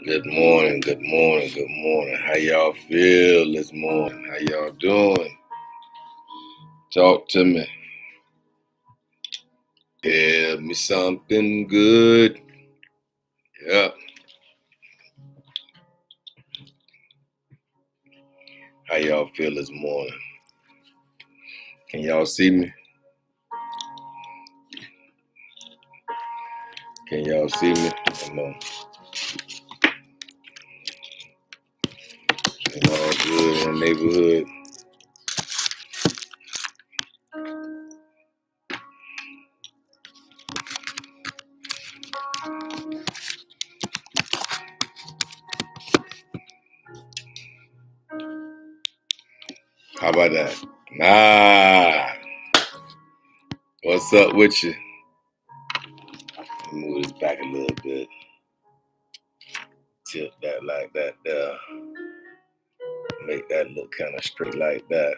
Good morning, good morning, good morning. How y'all feel this morning? How y'all doing? Talk to me. Tell me something good. Yeah. How y'all feel this morning? Can y'all see me? Can y'all see me? Come on. It's all good in the neighborhood. How about that? What's up with you? Let me move this back a little bit. Tilt that like that there. Make that look kind of straight like that.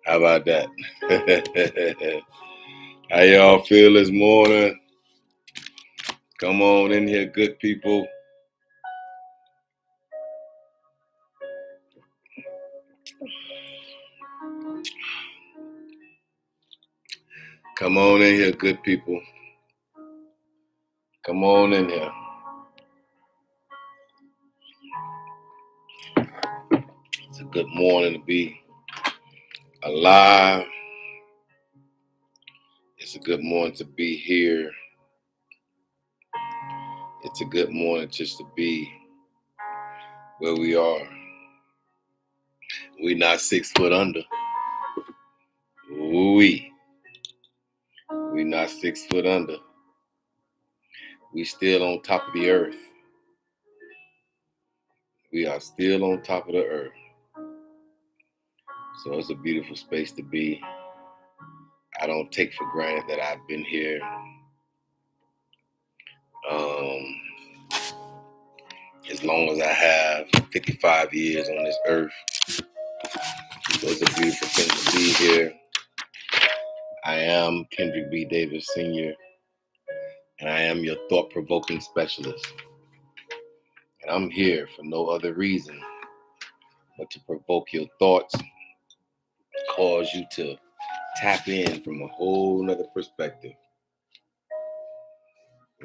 How about that? How y'all feel this morning? Come on in here, good people. Come on in here, good people. Come on in here. It's a good morning to be alive. It's a good morning to be here. It's a good morning just to be where we are. We not 6 foot under. We not 6 foot under. We still on top of the earth. We are still on top of the earth. So it's a beautiful space to be. I don't take for granted that I've been here. As long as I have 55 years on this earth. So it's a beautiful thing to be here. I am Kendrick B. Davis Sr., and I am your thought-provoking specialist. And I'm here for no other reason but to provoke your thoughts, cause you to tap in from a whole nother perspective.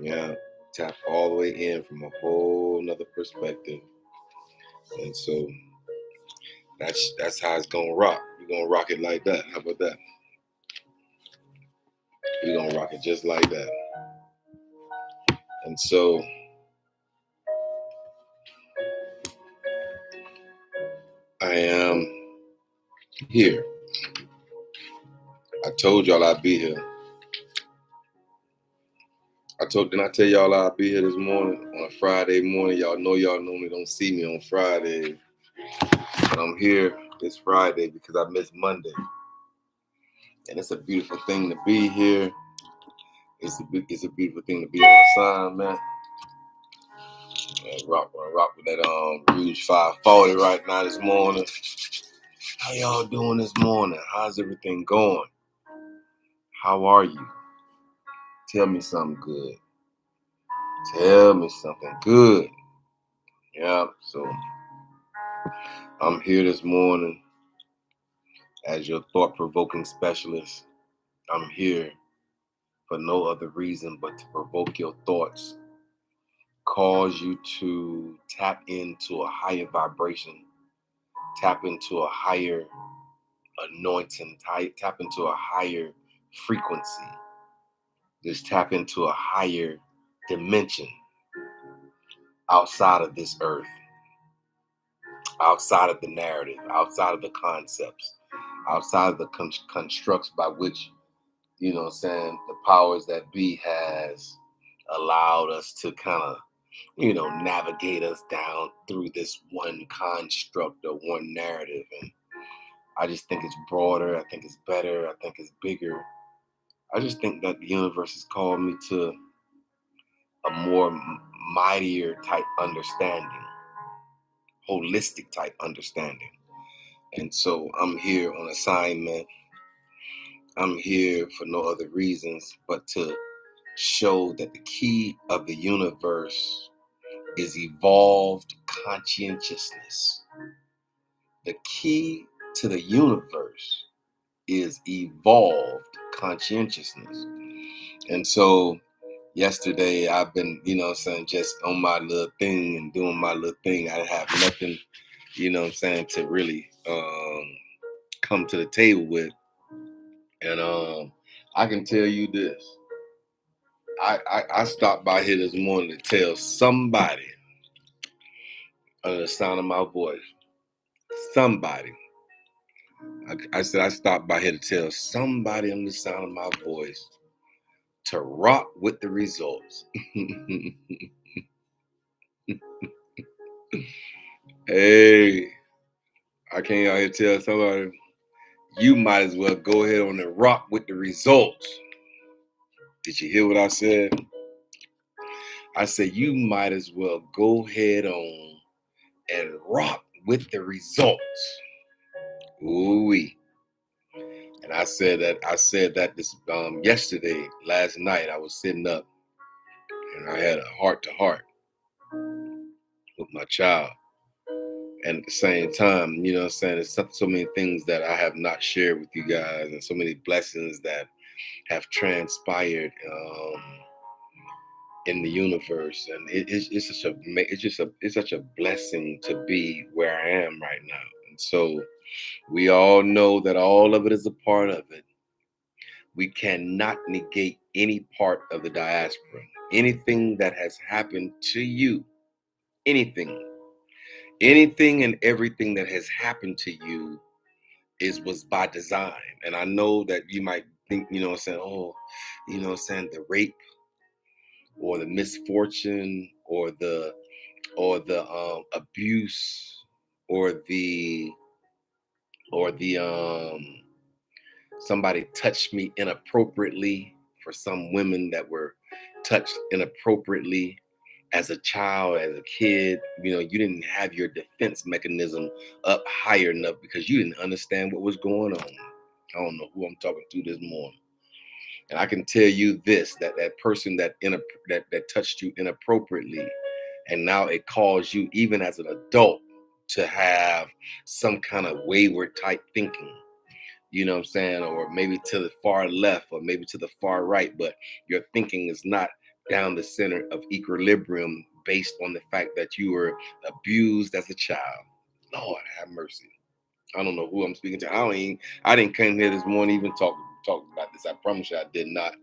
Yeah, tap all the way in from a whole nother perspective. And so that's how it's gonna rock. We're gonna rock it like that. How about that? We're gonna rock it just like that. And so I am here. I told y'all I'd be here. Didn't I tell y'all I'd be here this morning on a Friday morning? Y'all normally don't see me on Friday. But I'm here this Friday because I missed Monday. And it's a beautiful thing to be here. It's a beautiful thing to be on assignment. Rock with that Rouge 540 right now this morning. How y'all doing this morning? How's everything going? How are you? Tell me something good. Tell me something good. Yeah, so I'm here this morning as your thought-provoking specialist. I'm here for no other reason but to provoke your thoughts, cause you to tap into a higher vibration, tap into a higher anointing, tap into a higher frequency, just tap into a higher dimension outside of this earth, outside of the narrative, outside of the concepts, outside of the constructs by which, the powers that be has allowed us to kind of, navigate us down through this one construct or one narrative. And I just think it's broader. I think it's better. I think it's bigger. I just think that the universe has called me to a more mightier type understanding, holistic type understanding. And so I'm here on assignment. I'm here for no other reasons but to show that the key of the universe is evolved conscientiousness. The key to the universe is evolved conscientiousness. And so yesterday I've been, just on my little thing and doing my little thing. I have nothing, to really come to the table with. And I can tell you this. I stopped by here this morning to tell somebody under the sound of my voice. Somebody. I said I stopped by here to tell somebody under the sound of my voice to rock with the results. Hey, I can't out here tell somebody, you might as well go ahead on and rock with the results. Did you hear what I said? I said you might as well go ahead on and rock with the results. Ooh-wee. And I said that this yesterday, last night. I was sitting up and I had a heart to heart with my child. And at the same time, there's so many things that I have not shared with you guys, and so many blessings that have transpired in the universe. And it's such a blessing to be where I am right now. And so we all know that all of it is a part of it. We cannot negate any part of the diaspora. Anything that has happened to you, anything and everything that has happened to you was by design. And I know that you might think, the rape or the misfortune or the abuse or the somebody touched me inappropriately. For some women that were touched inappropriately as a child, as a kid, you didn't have your defense mechanism up higher enough because you didn't understand what was going on. I don't know who I'm talking to this morning. And I can tell you this, that person that touched you inappropriately, and now it caused you, even as an adult, to have some kind of wayward type thinking. You know what I'm saying? Or maybe to the far left or maybe to the far right, but your thinking is not down the center of equilibrium based on the fact that you were abused as a child. Lord have mercy. I don't know who I'm speaking to. I didn't come here this morning even talk about this. I promise you I did not.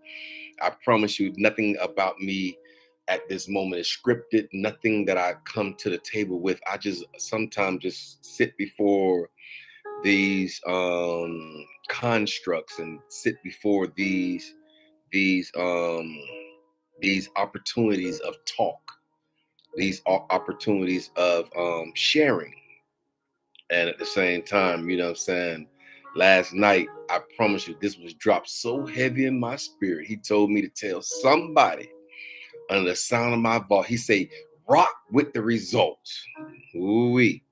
I promise you nothing about me at this moment is scripted. Nothing that I come to the table with. I just sometimes just sit before these constructs and sit before these opportunities of talk, these opportunities of sharing. And at the same time, last night, I promise you, this was dropped so heavy in my spirit. He told me to tell somebody under the sound of my voice. He said, rock with the results. Ooh-wee.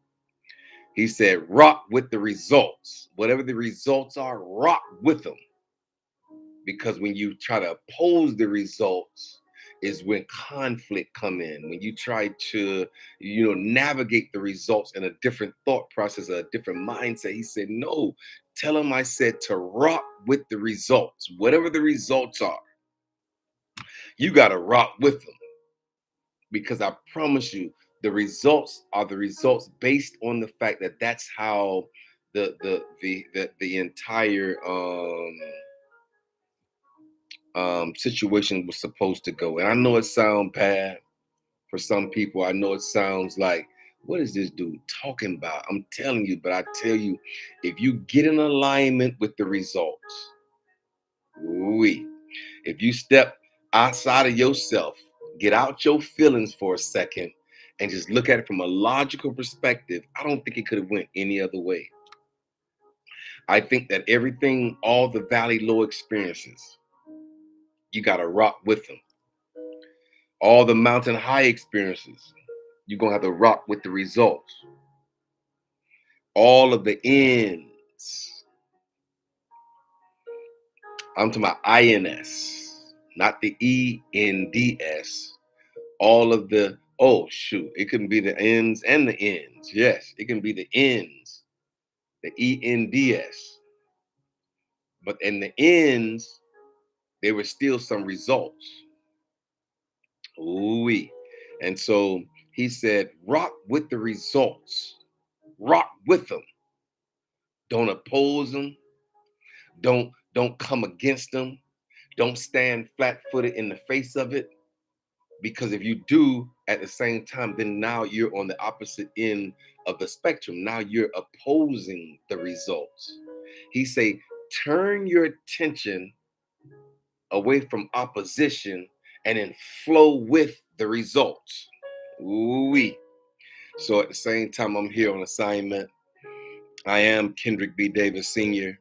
He said, rock with the results. Whatever the results are, rock with them. Because when you try to oppose the results is when conflict come in. When you try to, navigate the results in a different thought process, a different mindset. He said, no, tell him I said to rock with the results. Whatever the results are, you got to rock with them. Because I promise you, the results are the results based on the fact that that's how the entire situation was supposed to go. And I know it sounds bad for some people. I know it sounds like, what is this dude talking about? I'm telling you, but I tell you, if you get in alignment with the results, if you step outside of yourself, get out your feelings for a second, and just look at it from a logical perspective, I don't think it could have went any other way. I think that everything, all the valley low experiences, you got to rock with them. All the mountain high experiences, you're going to have to rock with the results. All of the ends, I'm talking about INS, not the ENDS. All of the Oh, shoot. It can be the ends and the ends. Yes, it can be the ends, the ENDS. But in the ends, there were still some results. Ooh-wee. And so he said, rock with the results. Rock with them. Don't oppose them. Don't come against them. Don't stand flat-footed in the face of it. Because if you do at the same time, then now you're on the opposite end of the spectrum. Now you're opposing the results. He say, turn your attention away from opposition and then flow with the results. Ooh-wee. So at the same time, I'm here on assignment. I am Kendrick B. Davis Sr.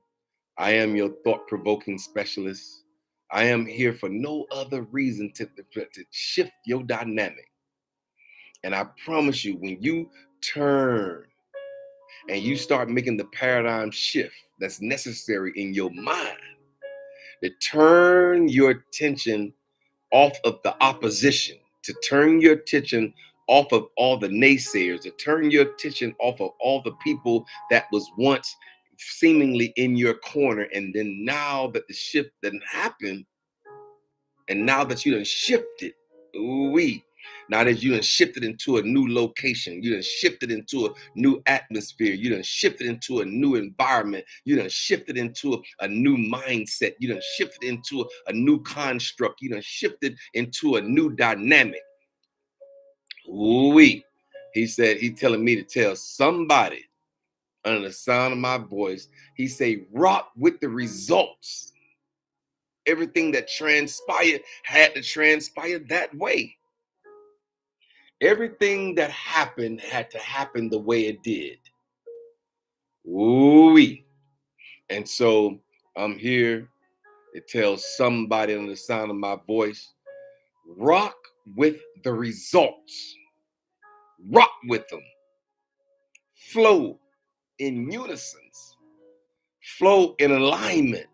I am your thought-provoking specialist. I am here for no other reason to shift your dynamic. And I promise you, when you turn and you start making the paradigm shift that's necessary in your mind, to turn your attention off of the opposition, to turn your attention off of all the naysayers, to turn your attention off of all the people that was once seemingly in your corner. And then now that the shift didn't happen, and now that you done shifted, ooh-wee, now that you done shifted into a new location, you done shifted into a new atmosphere, you done shifted into a new environment, you done shifted into a new mindset, you done shifted into a new construct, you done shifted into a new dynamic. Ooh-wee. He said, he telling me to tell somebody under the sound of my voice, he say, rock with the results. Everything that transpired had to transpire that way. Everything that happened had to happen the way it did. Ooh-wee. And so I'm here to tell somebody on the sound of my voice, rock with the results. Rock with them. Flow in unison. Flow in alignment.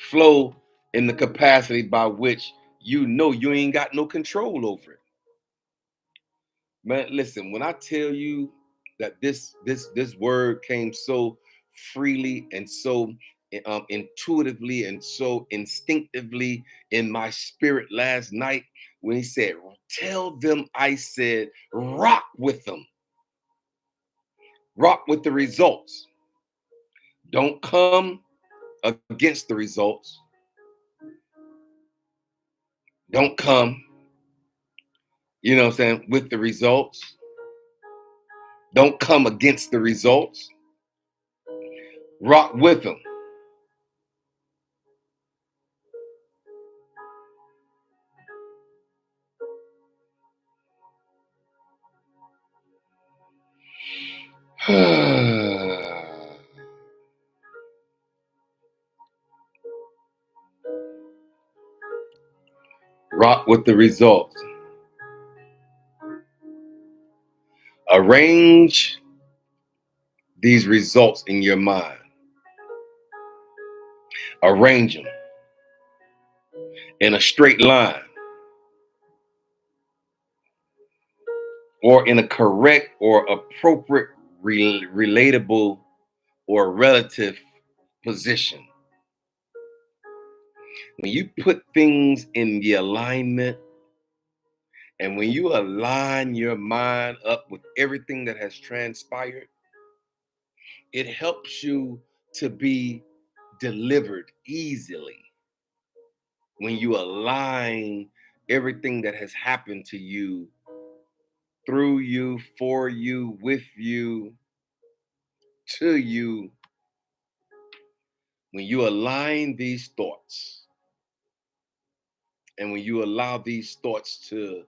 Flow in the capacity by which you know you ain't got no control over it. Man, listen, when I tell you that this word came so freely and so intuitively and so instinctively in my spirit last night, when he said, tell them I said, rock with them. Rock with the results. Don't come against the results. Don't come, you know what I'm saying, with the results. Don't come against the results. Rock with them. Rock with the results. Arrange these results in your mind. Arrange them in a straight line or in a correct or appropriate, relatable, or relative position. When you put things in the alignment and when you align your mind up with everything that has transpired, it helps you to be delivered easily. When you align everything that has happened to you, through you, for you, with you, to you, when you align these thoughts and when you allow these thoughts to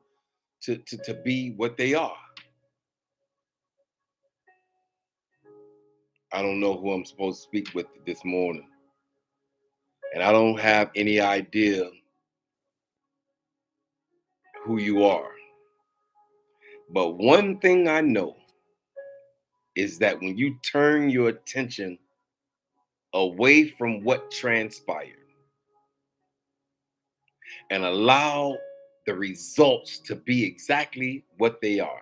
be what they are. I don't know who I'm supposed to speak with this morning. And I don't have any idea who you are. But one thing I know is that when you turn your attention away from what transpired and allow the results to be exactly what they are.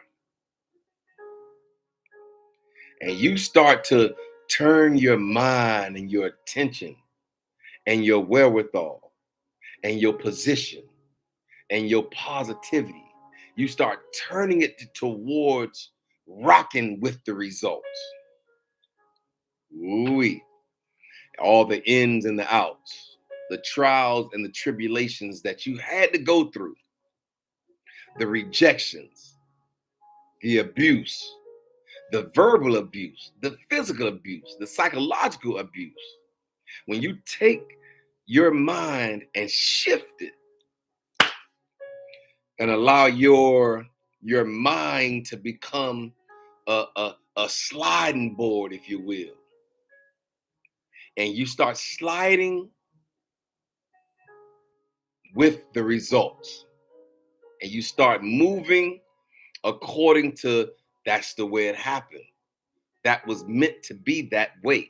And you start to turn your mind and your attention and your wherewithal and your position and your positivity. You start turning it towards rocking with the results. Ooh-wee. All the ins and the outs, the trials and the tribulations that you had to go through, the rejections, the abuse, the verbal abuse, the physical abuse, the psychological abuse. When you take your mind and shift it and allow your mind to become a sliding board, if you will, and you start sliding with the results, and you start moving according to that's the way it happened. That was meant to be that way.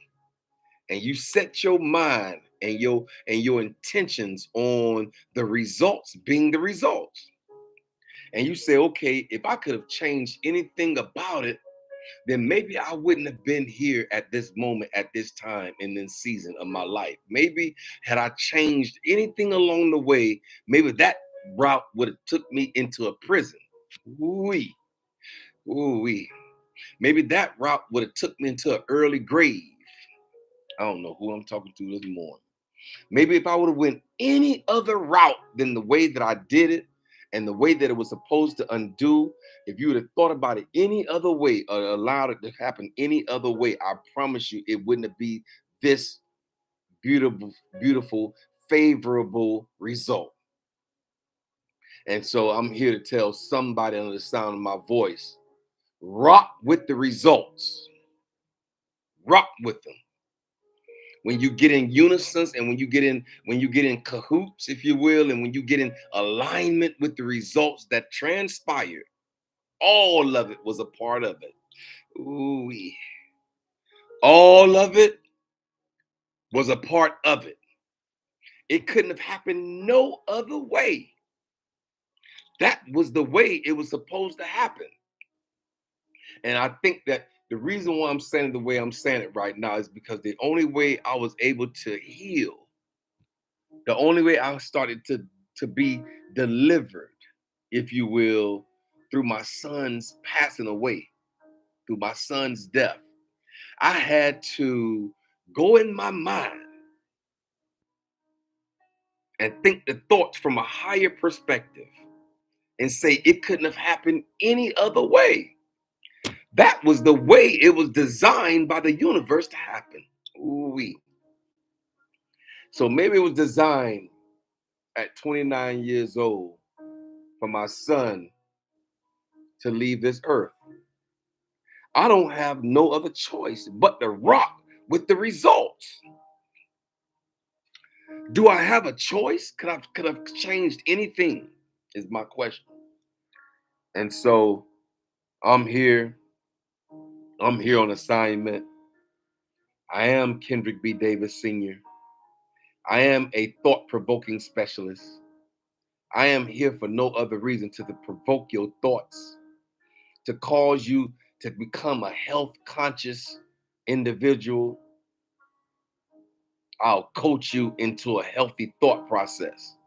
And you set your mind and your intentions on the results being the results. And you say, okay, if I could have changed anything about it, then maybe I wouldn't have been here at this moment, at this time, in this season of my life. Maybe had I changed anything along the way, maybe that route would have took me into a prison. Ooh-wee. Ooh-wee. Maybe that route would have took me into an early grave. I don't know who I'm talking to this morning. Maybe if I would have went any other route than the way that I did it and the way that it was supposed to undo, if you would have thought about it any other way or allowed it to happen any other way, I promise you it wouldn't have been this beautiful, beautiful, favorable result. And so I'm here to tell somebody under the sound of my voice, rock with the results. Rock with them. When you get in unison and when you get in cahoots, if you will, and when you get in alignment with the results that transpired, all of it was a part of it. Ooh, all of it was a part of it. It couldn't have happened no other way. That was the way it was supposed to happen. And I think that the reason why I'm saying it the way I'm saying it right now is because the only way I was able to heal, the only way I started to be delivered, if you will, through my son's passing away, through my son's death, I had to go in my mind and think the thoughts from a higher perspective and say it couldn't have happened any other way. That was the way it was designed by the universe to happen. Ooh-wee. So maybe it was designed at 29 years old for my son to leave this earth. I don't have no other choice but to rock with the results. Do I have a choice? Could have changed anything? Is my question. And so I'm here. I'm here on assignment. I am Kendrick B. Davis Sr. I am a thought-provoking specialist. I am here for no other reason to provoke your thoughts, to cause you to become a health conscious individual. I'll coach you into a healthy thought process.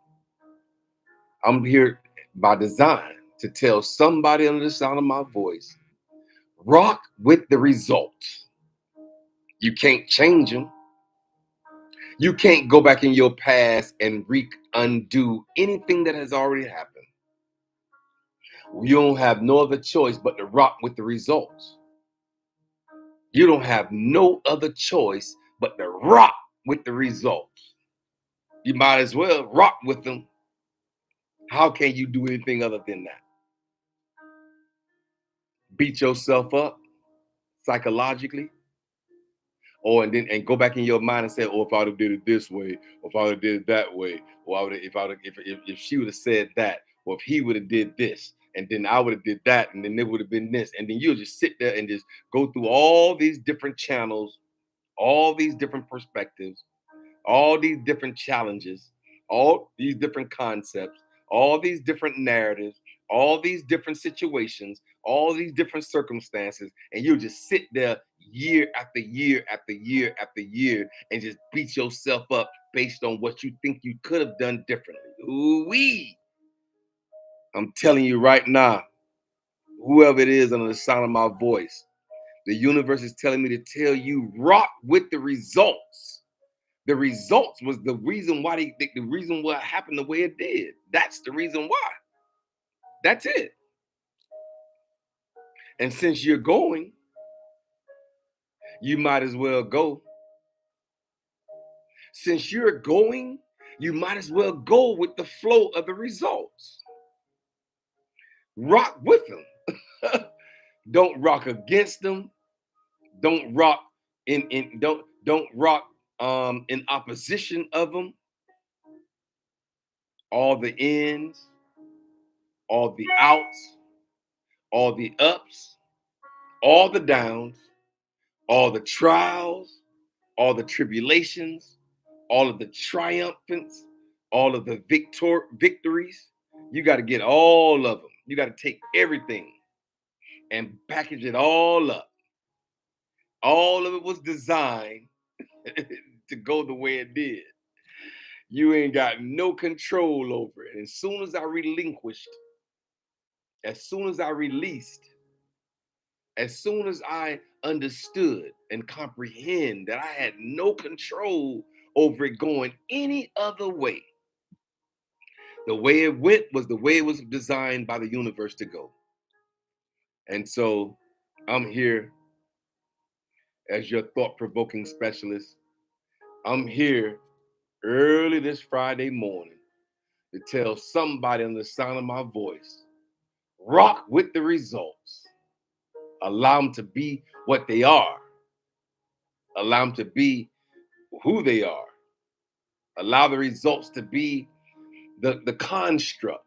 I'm here by design to tell somebody under the sound of my voice, rock with the results. You can't change them. You can't go back in your past and undo anything that has already happened. You don't have no other choice but to rock with the results. You don't have no other choice but to rock with the results. You might as well rock with them. How can you do anything other than that? Beat yourself up psychologically, or and go back in your mind and say, "Oh, if I'd have did it this way, or if I'd have did it that way, or if she would have said that, or if he would have did this, and then I would have did that, and then it would have been this," and then you'll just sit there and just go through all these different channels, all these different perspectives, all these different challenges, all these different concepts, all these different narratives, all these different situations, all these different circumstances, and you'll just sit there year after year after year after year and just beat yourself up based on what you think you could have done differently. Ooh-wee. I'm telling you right now, whoever it is under the sound of my voice, the universe is telling me to tell you, rock with the results. The results was the reason why the reason why it happened the way it did. That's the reason why. That's it. And since you're going, you might as well go. Since you're going, you might as well go with the flow of the results. Rock with them. Don't rock against them. Don't rock don't rock in opposition of them. All the ins, all the outs, all the ups, all the downs, all the trials, all the tribulations, all of the triumphants, all of the victories. You got to get all of them. You got to take everything and package it all up. All of it was designed to go the way it did. You ain't got no control over it. As soon as I relinquished, as soon as I released, as soon as I understood and comprehend that I had no control over it going any other way, the way it went was the way it was designed by the universe to go. And so I'm here as your thought-provoking specialist. I'm here early this Friday morning to tell somebody on the sound of my voice, rock with the results. Allow them to be what they are. Allow them to be who they are. Allow the results to be the construct,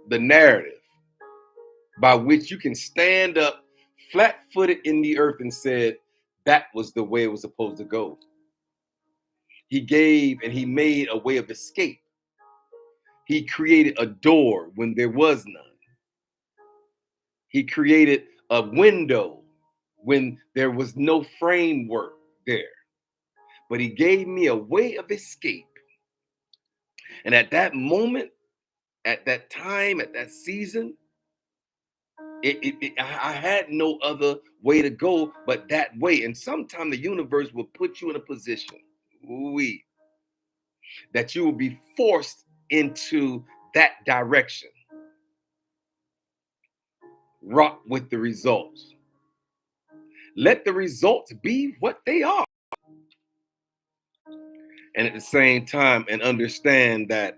the narrative by which you can stand up flat-footed in the earth and said, that was the way it was supposed to go. He gave and he made a way of escape. He created a door when there was none. He created a window when there was no framework there. But he gave me a way of escape. And at that moment, at that time, at that season, I had no other way to go but that way. And sometimes the universe will put you in a position that you will be forced into that direction. Rock with the results. Let the results be what they are. And at the same time, and understand that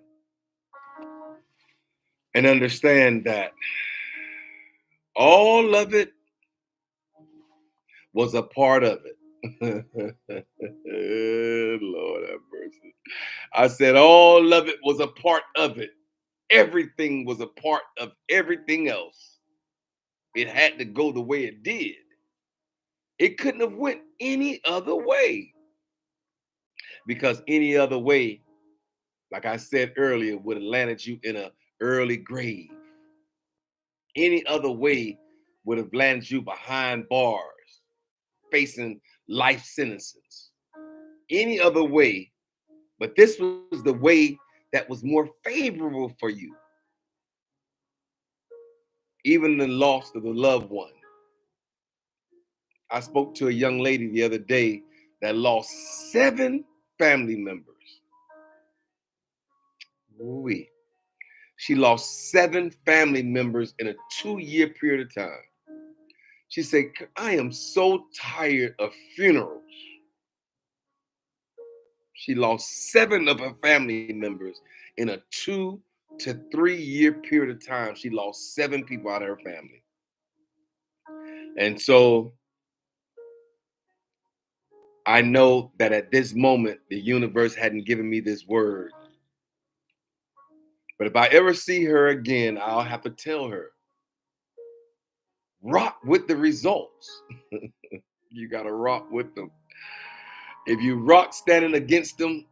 all of it was a part of it. Lord have mercy. I said all of it was a part of it. Everything was a part of everything else. It had to go the way it did. It couldn't have went any other way. Because any other way, like I said earlier, would have landed you in an early grave. Any other way would have landed you behind bars, facing life sentences. Any other way, but this was the way that was more favorable for you. Even the loss of the loved one. I spoke to a young lady the other day that lost 7 family members. Ooh-wee. She lost 7 family members in a 2-year period of time. She said, I am so tired of funerals. She lost 7 of her family members in a 2 to 3 year period of time. She lost 7 people out of her family. And so I know that at this moment, the universe hadn't given me this word. But if I ever see her again, I'll have to tell her, rock with the results. You got to rock with them. If you rock standing against them,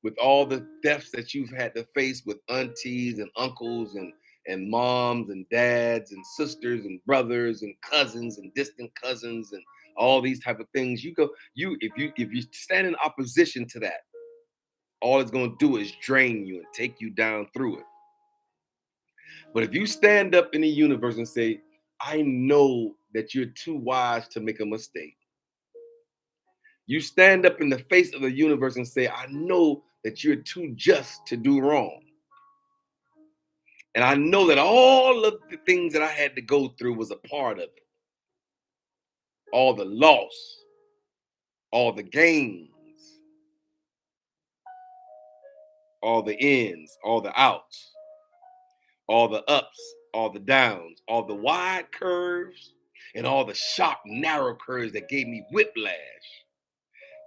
with all the deaths that you've had to face with aunties and uncles and moms and dads and sisters and brothers and cousins and distant cousins and all these type of things, if you stand in opposition to that, all it's going to do is drain you and take you down through it. But if you stand up in the universe and say, I know that you're too wise to make a mistake. You stand up in the face of the universe and say, I know that you're too just to do wrong. And I know that all of the things that I had to go through was a part of it. All the loss, all the gains, all the ins, all the outs, all the ups, all the downs, all the wide curves, and all the sharp, narrow curves that gave me whiplash.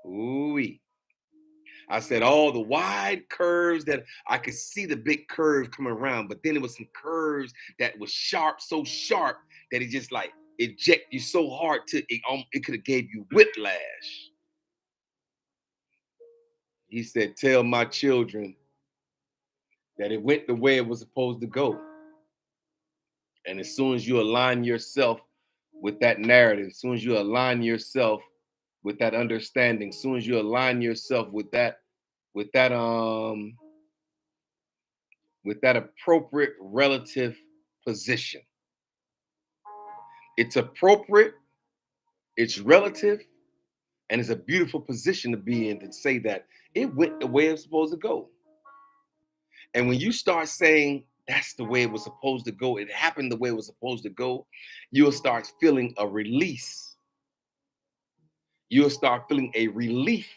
Ooh-wee. I said all the wide curves that I could see the big curve coming around, but then it was some curves that was sharp, so sharp that it just like eject you so hard to it could have gave you whiplash. He said, tell my children that it went the way it was supposed to go. And as soon as you align yourself with that narrative, as soon as you align yourself with that understanding, as soon as you align yourself with that with that appropriate relative position. It's appropriate, it's relative, and it's a beautiful position to be in to say that it went the way it's supposed to go. And when you start saying that's the way it was supposed to go, it happened the way it was supposed to go, you'll start feeling a release. You'll start feeling a relief.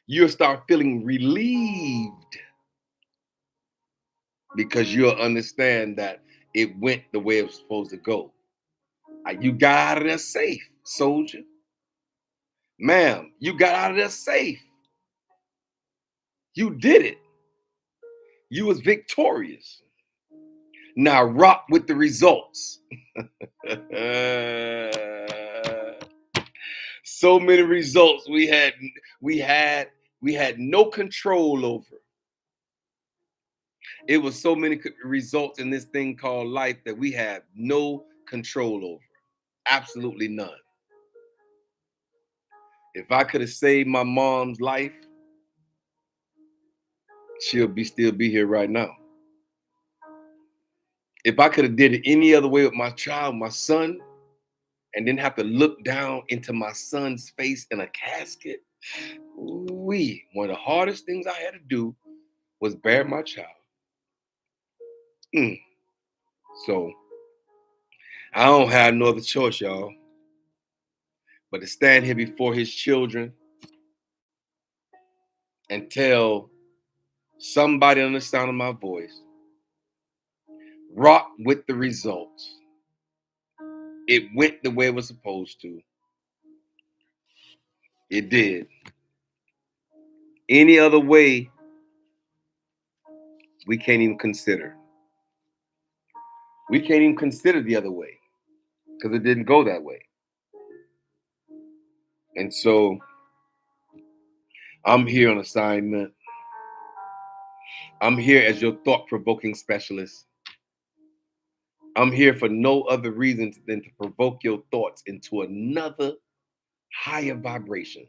You'll start feeling relieved because you'll understand that it went the way it was supposed to go. You got out of there safe, soldier. Ma'am, you got out of there safe. You did it. You was victorious. Now rock with the results. So many results we had no control over. It was so many results in this thing called life that we have no control over. Absolutely none. If I could have saved my mom's life, she'll still be here right now. If I could have did it any other way with my child, my son, and didn't have to look down into my son's face in a casket, one of the hardest things I had to do was bury my child. So I don't have no other choice, y'all, but to stand here before his children and tell somebody on the sound of my voice, rock with the results. It went the way it was supposed to. It did. Any other way, we can't even consider. We can't even consider the other way because it didn't go that way. And so I'm here on assignment. I'm here as your thought-provoking specialist. I'm here for no other reason than to provoke your thoughts into another higher vibration.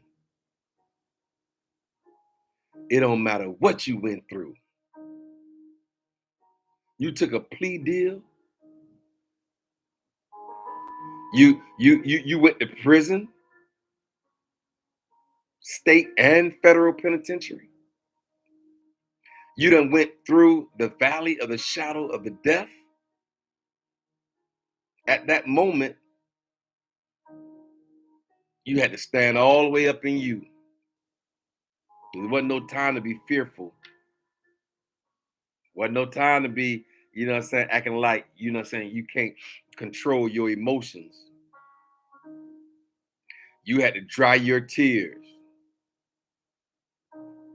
It don't matter what you went through. You took a plea deal. You went to prison, state and federal penitentiary. You done went through the valley of the shadow of the death. At that moment, you had to stand all the way up in you. There wasn't no time to be fearful. Wasn't no time to be, acting like, you can't control your emotions. You had to dry your tears,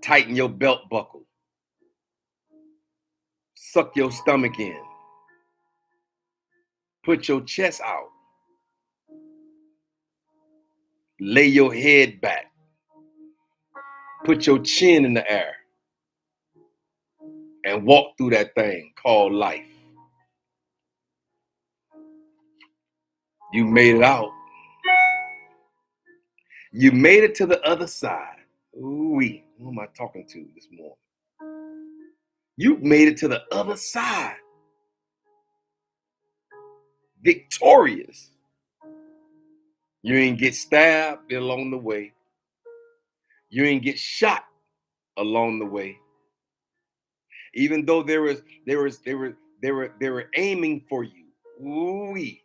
tighten your belt buckle, suck your stomach in, put your chest out, lay your head back, Put your chin in the air and walk through that thing called life. You made it out. You made it to the other side. Ooh-wee. Who am I talking to this morning? You made it to the other side. Victorious. You ain't get stabbed along the way. You ain't get shot along the way. Even though they were aiming for you. Ooh-wee.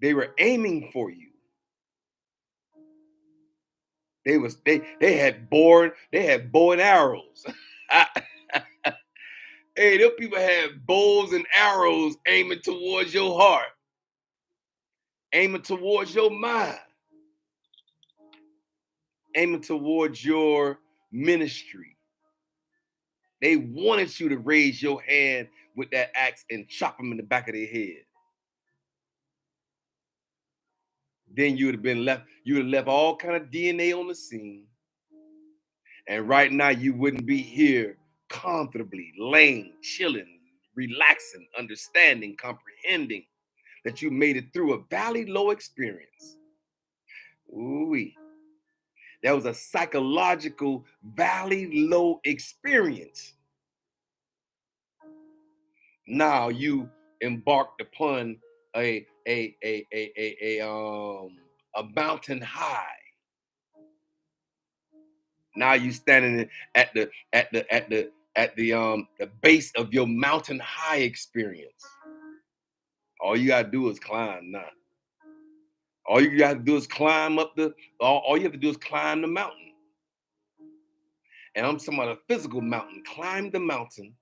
They were aiming for you. They had bow and arrows. Hey, those people had bows and arrows aiming towards your heart, aiming towards your mind, aiming towards your ministry. They wanted you to raise your hand with that axe and chop them in the back of their head. Then you would have left all kind of DNA on the scene. And right now you wouldn't be here comfortably, laying, chilling, relaxing, understanding, comprehending that you made it through a valley low experience. Ooh-wee. That was a psychological valley low experience. Now you embarked upon a mountain high. Now you standing at the base of your mountain high experience. All you gotta do is climb now. All you gotta do is climb up all you have to do is climb the mountain. And I'm talking about a physical mountain. Climb the mountain,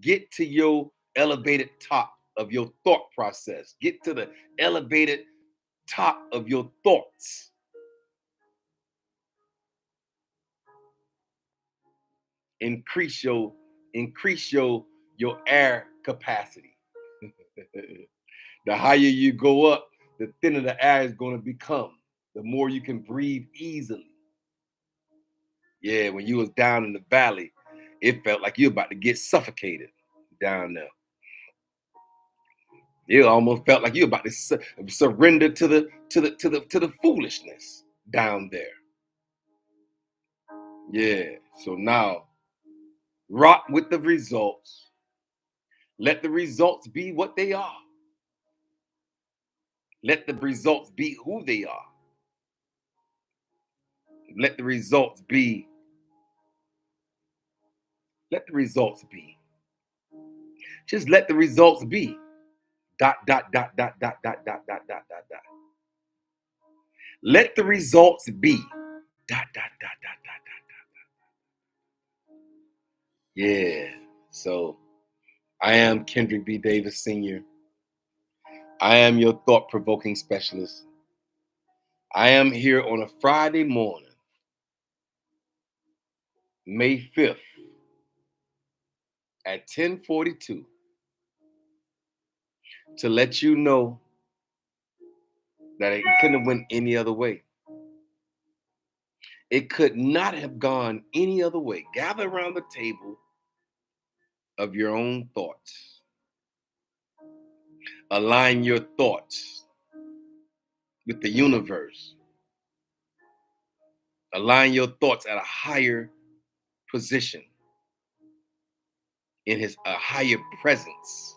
get to your elevated top of your thought process. Get to the elevated top of your thoughts. Increase your air capacity. The higher you go up, the thinner the air is going to become. The more you can breathe easily. Yeah, when you was down in the valley, it felt like you were about to get suffocated down there. It almost felt like you were about to surrender to the foolishness down there. Yeah. So now, rock with the results. Let the results be what they are. Let the results be who they are. Let the results be. Let the results be. Just let the results be. Dot, dot, dot, dot, dot, dot, dot, dot, dot, dot, dot. Let the results be. Dot, dot, dot, dot, dot, dot, dot. Yeah. So I am Kendrick B. Davis Sr. I am your thought-provoking specialist. I am here on a Friday morning, May 5th at 10:42 to let you know that it couldn't have went any other way. It could not have gone any other way. Gather around the table of your own thoughts. Align your thoughts with the universe. Align your thoughts at a higher position, in a higher presence,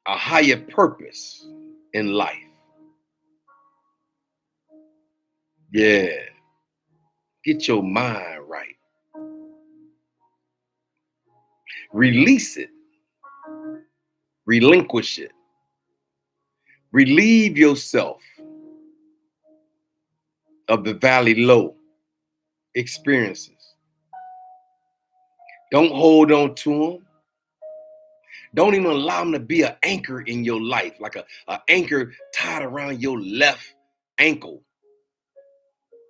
a higher purpose in life. Yeah. Get your mind right. Release it. Relinquish it. Relieve yourself of the valley low experiences. Don't hold on to them. Don't even allow them to be an anchor in your life, like a anchor tied around your left ankle,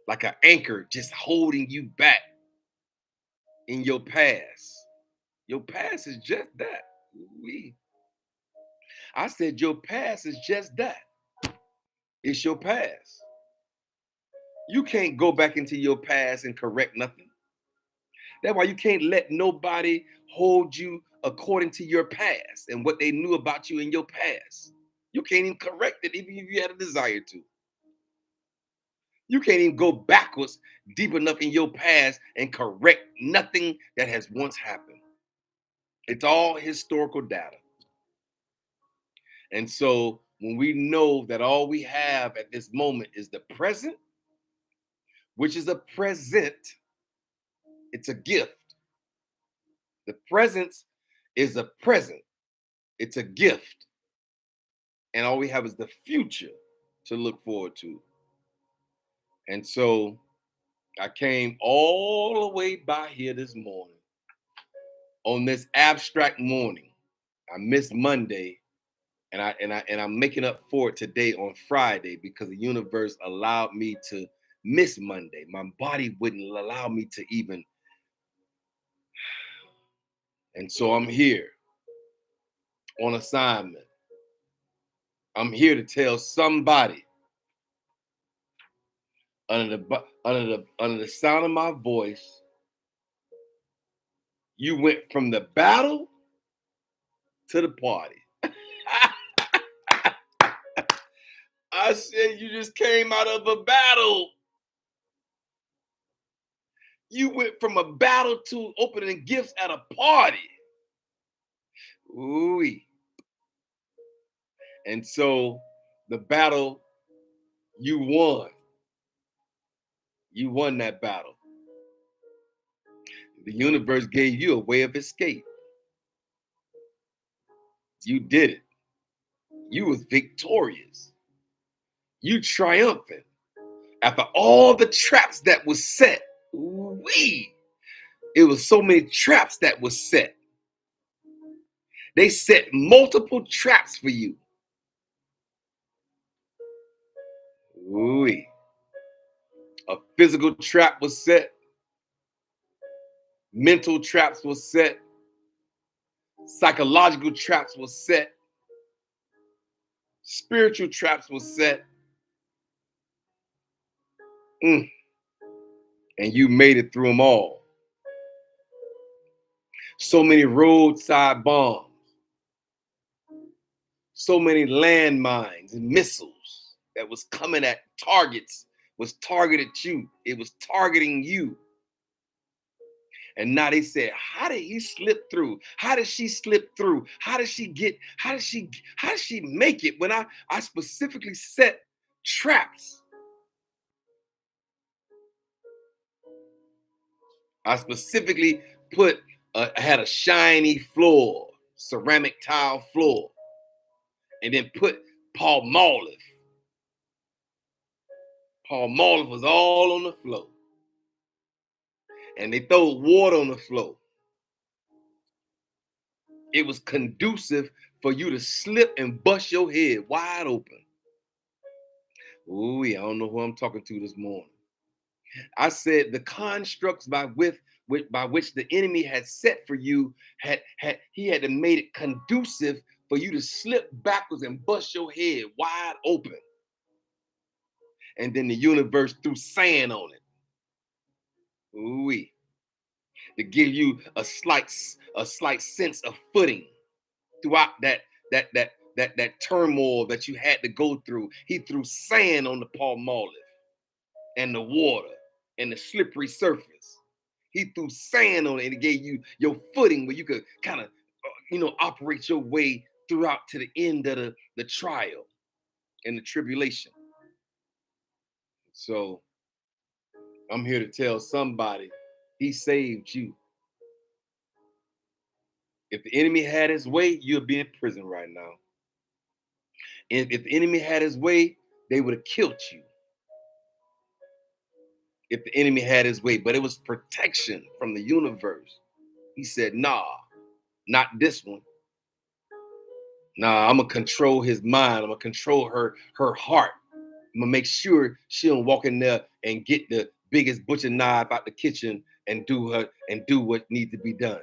like an anchor just holding you back in your past. Your past is just that. I said your past is just that. It's your past. You can't go back into your past and correct nothing. That's why you can't let nobody hold you according to your past and what they knew about you in your past. You can't even correct it, even if you had a desire to. You can't even go backwards deep enough in your past and correct nothing that has once happened. It's all historical data. And so when we know that all we have at this moment is the present, which is a present, it's a gift. The presence is a present, it's a gift. And all we have is the future to look forward to. And so I came all the way by here this morning on this abstract morning. I missed Monday, and I'm making up for it today on Friday because the universe allowed me to miss Monday. My body wouldn't allow me to even. And so I'm here on assignment. I'm here to tell somebody under the sound of my voice, you went from the battle to the party. I said you just came out of a battle. You went from a battle to opening gifts at a party. Ooh. And so the battle, you won. You won that battle. The universe gave you a way of escape. You did it. You was victorious. You triumphant. After all the traps that was set. Ooh-wee. It was so many traps that was set. They set multiple traps for you. Ooh-wee. A physical trap was set. Mental traps was set. Psychological traps was set. Spiritual traps was set. And you made it through them all. So many roadside bombs. So many landmines and missiles that was coming at targets was targeted you. It was targeting you. And now they said, how did he slip through? How did she slip through? How did she make it when I specifically set traps? I specifically had a shiny floor, ceramic tile floor, and then put Palmolive. Palmolive was all on the floor. And they throw water on the floor. It was conducive for you to slip and bust your head wide open. Ooh, I don't know who I'm talking to this morning. I said the constructs by which the enemy had set for you he had to made it conducive for you to slip backwards and bust your head wide open. And then the universe threw sand on it. Ooh, to give you a slight sense of footing throughout that turmoil that you had to go through. He threw sand on the Palmolive and the water and the slippery surface. He threw sand on it and it gave you your footing where you could kind of, operate your way throughout to the end of the trial and the tribulation. So I'm here to tell somebody he saved you. If the enemy had his way, you'd be in prison right now. And if the enemy had his way, they would have killed you. If the enemy had his way, but it was protection from the universe. He said, nah, not this one. Nah, I'm gonna control his mind. I'm gonna control her heart. I'm gonna make sure she don't walk in there and get the biggest butcher knife out the kitchen and do what needs to be done.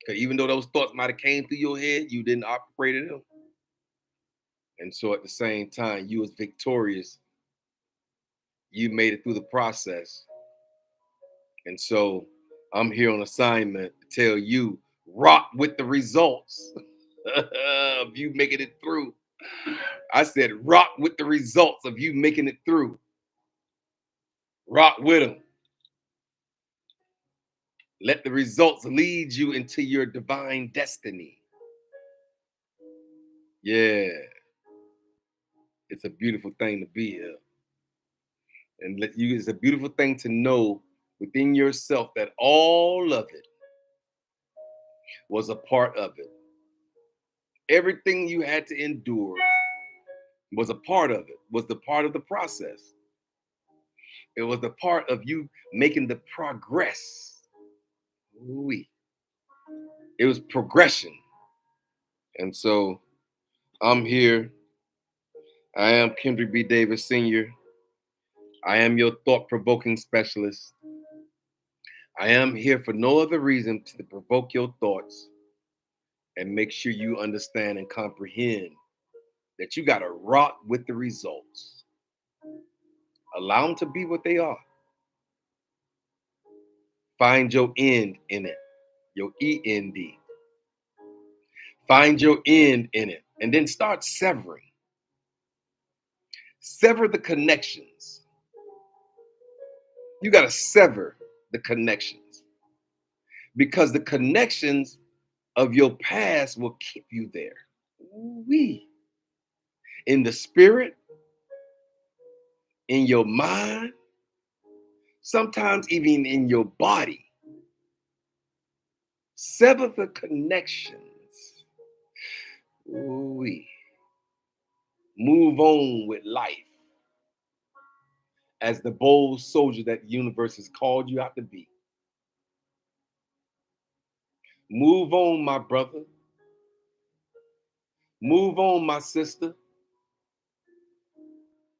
Because even though those thoughts might have came through your head, you didn't operate in them. And so at the same time, you was victorious You made it through the process. And so I'm here on assignment to tell you, rock with the results of you making it through. I said, rock with the results of you making it through. Rock with them. Let the results lead you into your divine destiny. Yeah, it's a beautiful thing to be here. And it's a beautiful thing to know within yourself that all of it was a part of it. Everything you had to endure was a part of it, was the part of the process. It was the part of you making the progress. Ooh-wee. It was progression. And so I'm here. I am Kendrick B. Davis Sr. I am your thought-provoking specialist. I am here for no other reason to provoke your thoughts and make sure you understand and comprehend that you got to rock with the results. Allow them to be what they are. Find your end in it, your END. Find your end in it, and then start severing. Sever the connections. You got to sever the connections because the connections of your past will keep you there. Ooh-wee. In the spirit, in your mind, sometimes even in your body. Sever the connections. Ooh-wee. Move on with life as the bold soldier that the universe has called you out to be. Move on, my brother. Move on, my sister.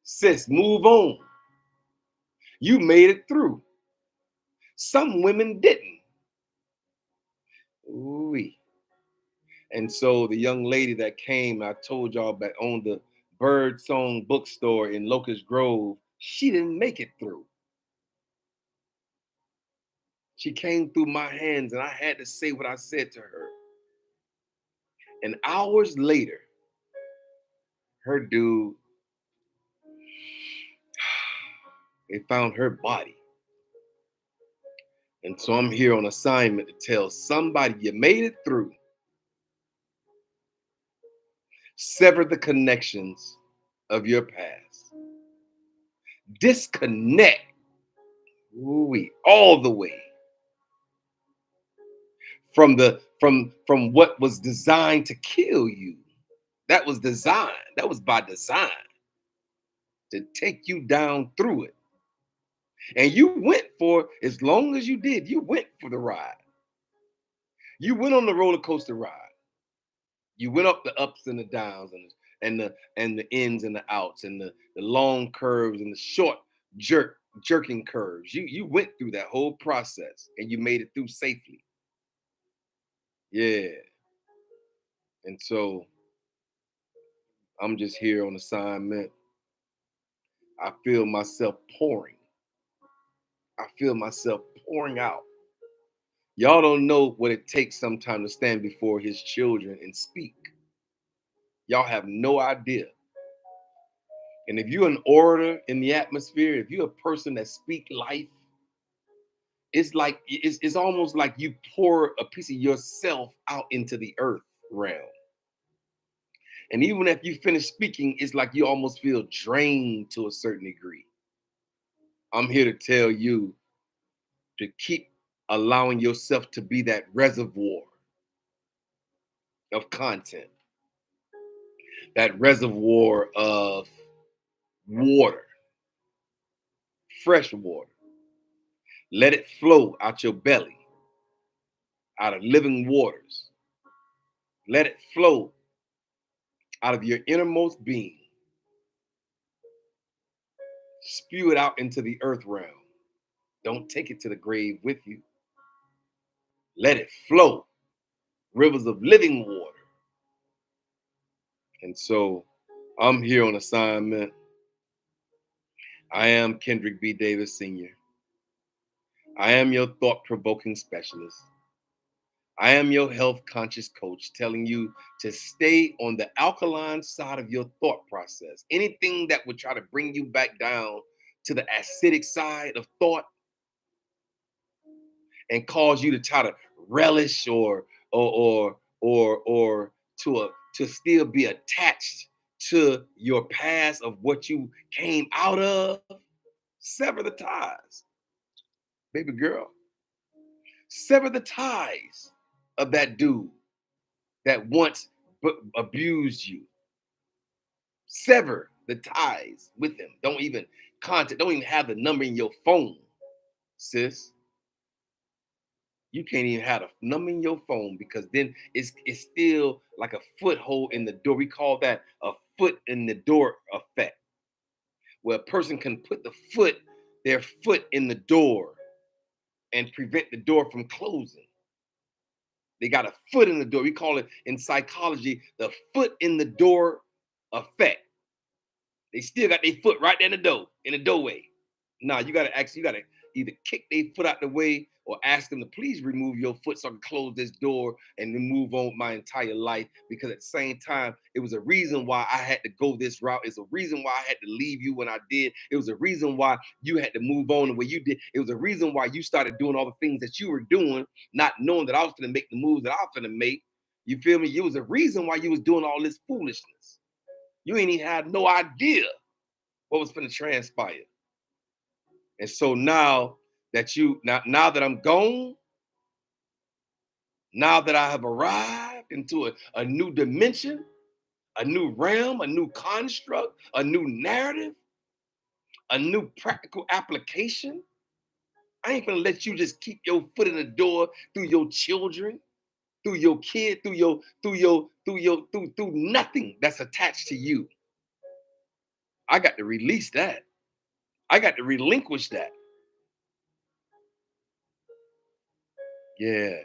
Sis, move on. You made it through. Some women didn't. Ooh-wee. And so the young lady that came, I told y'all about on the Bird Song bookstore in Locust Grove, she didn't make it through. She came through my hands and I had to say what I said to her. And hours later, her dude, they found her body. And so I'm here on assignment to tell somebody you made it through. Sever the connections of your past. Disconnect all the way from what was designed to kill you. That was designed. That was by design to take you down through it. And you went for, as long as you did, you went for the ride. You went on the roller coaster ride. You went up the ups and the downs and the ins and the outs and the long curves and the short jerking curves. You went through that whole process and you made it through safely. Yeah. And so I'm just here on assignment. I feel myself pouring. I feel myself pouring out. Y'all don't know what it takes sometimes to stand before his children and speak. Y'all have no idea. And if you're an orator in the atmosphere, if you're a person that speak life, it's like it's almost like you pour a piece of yourself out into the earth realm. And even if you finish speaking, it's like you almost feel drained to a certain degree. I'm here to tell you to keep allowing yourself to be that reservoir of content, that reservoir of water, fresh water. Let it flow out your belly, out of living waters. Let it flow out of your innermost being. Spew it out into the earth realm. Don't take it to the grave with you. Let it flow. Rivers of living water. And so I'm here on assignment. I am Kendrick B. Davis Sr. I am your thought-provoking specialist. I am your health conscious coach telling you to stay on the alkaline side of your thought process. Anything that would try to bring you back down to the acidic side of thought and cause you to try to relish or to still be attached to your past of what you came out of, sever the ties, baby girl. Sever the ties of that dude that once abused you. Sever the ties with him. Don't even contact, don't even have the number in your phone, sis. You can't even have a number in your phone because then it's still like a foothold in the door. We call that a foot in the door effect, where a person can put their foot in the door and prevent the door from closing. They got a foot in the door. We call it in psychology the foot in the door effect. They still got their foot right there in the doorway. Nah, you gotta either kick their foot out the way or ask them to please remove your foot so I can close this door and then move on with my entire life. Because at the same time, it was a reason why I had to go this route. It's a reason why I had to leave you when I did. It was a reason why you had to move on the way you did. It was a reason why you started doing all the things that you were doing, not knowing that I was gonna make the moves that I was gonna make. You feel me? It was a reason why you was doing all this foolishness. You ain't even had no idea what was going to transpire. And so now now that I'm gone, now that I have arrived into a new dimension, a new realm, a new construct, a new narrative, a new practical application, I ain't gonna let you just keep your foot in the door through your children, through your kid, through nothing that's attached to you. I got to release that. I got to relinquish that. Yeah.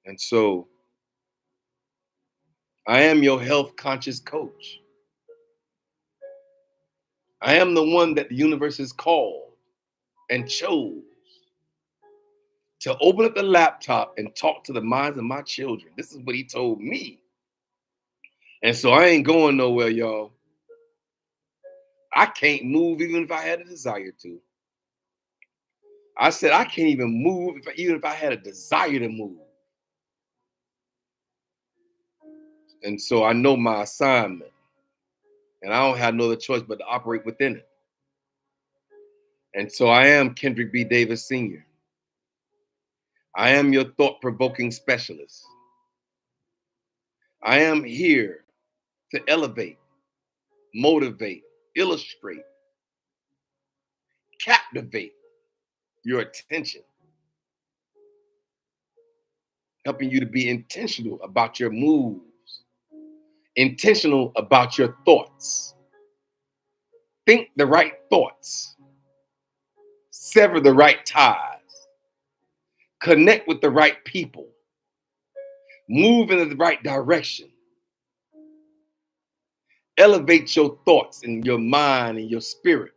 And so I am your health conscious coach. I am the one that the universe has called and chose to open up the laptop and talk to the minds of my children. This is what he told me. And so I ain't going nowhere, y'all. I can't move even if I had a desire to. I said I can't even move even if I had a desire to move. And so I know my assignment. And I don't have no other choice but to operate within it. And so I am Kendrick B. Davis Sr. I am your thought-provoking specialist. I am here to elevate, motivate, illustrate, captivate your attention, helping you to be intentional about your moves, intentional about your thoughts. Think the right thoughts, sever the right ties, connect with the right people, move in the right direction, elevate your thoughts and your mind and your spirit.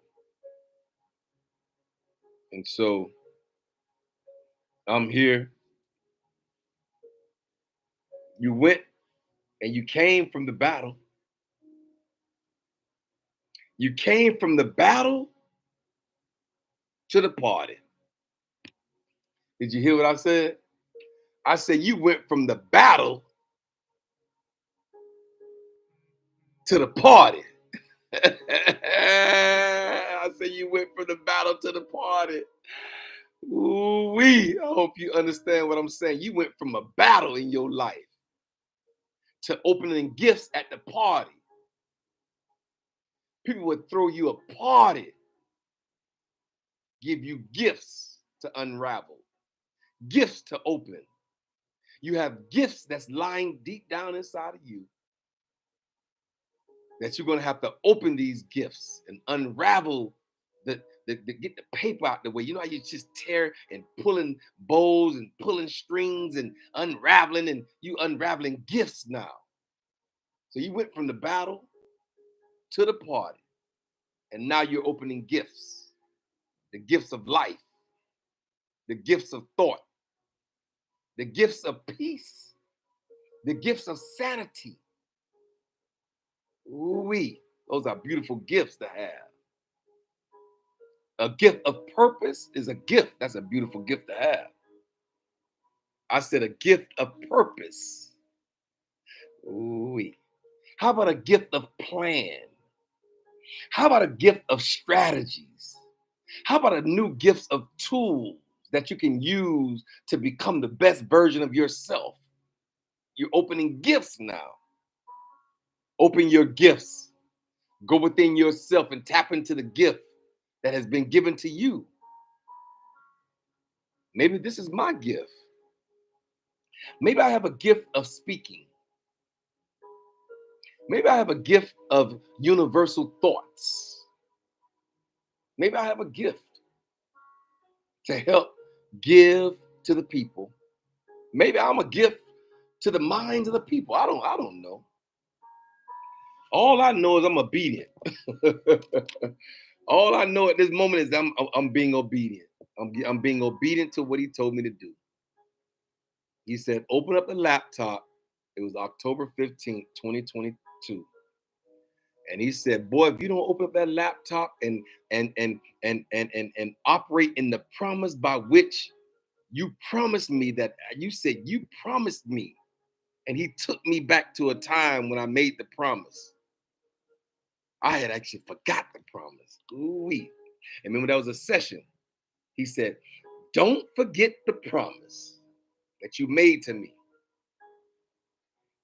And so I'm here. You went and you came from the battle. You came from the battle to the party. Did you hear what I said? I said you went from the battle to the party. I said you went from the battle to the party. Ooh-wee. I hope you understand what I'm saying. You went from a battle in your life to opening gifts at the party. People would throw you a party, give you gifts to unravel, gifts to open. You have gifts that's lying deep down inside of you that you're going to have to open these gifts and unravel get the paper out the way. You know how you just tear and pulling bows and pulling strings and unraveling, and you unraveling gifts now. So you went from the battle to the party. And now you're opening gifts, the gifts of life, the gifts of thought, the gifts of peace, the gifts of sanity. Ooh-wee. Those are beautiful gifts to have. A gift of purpose is a gift. That's a beautiful gift to have. I said a gift of purpose. Ooh-wee. How about a gift of plan? How about a gift of strategies? How about a new gift of tools that you can use to become the best version of yourself? You're opening gifts now. Open your gifts. Go within yourself and tap into the gift that has been given to you. Maybe this is my gift. Maybe I have a gift of speaking. Maybe I have a gift of universal thoughts. Maybe I have a gift to help give to the people. Maybe I'm a gift to the minds of the people. I don't know. All I know is I'm obedient. All I know at this moment is I'm being obedient. I'm being obedient to what he told me to do. He said, open up the laptop. It was October 15th, 2022. And he said, boy, if you don't open up that laptop and operate in the promise by which you promised me, that you said you promised me. And he took me back to a time when I made the promise. I had actually forgot the promise. Ooh-wee. And remember, that was a session. He said, don't forget the promise that you made to me.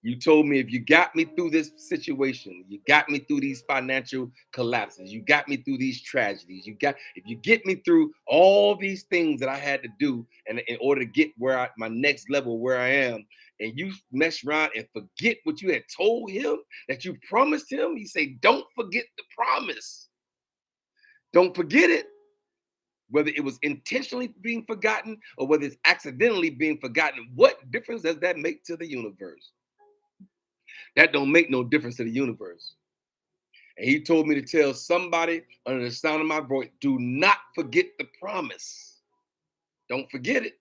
You told me if you got me through this situation, you got me through these financial collapses, you got me through these tragedies, if you get me through all these things that I had to do and in order to get my next level where I am, and you mess around and forget what you had told him, that you promised him, he said, don't forget the promise. Don't forget it. Whether it was intentionally being forgotten or whether it's accidentally being forgotten, what difference does that make to the universe? That don't make no difference to the universe. And he told me to tell somebody under the sound of my voice, do not forget the promise. Don't forget it.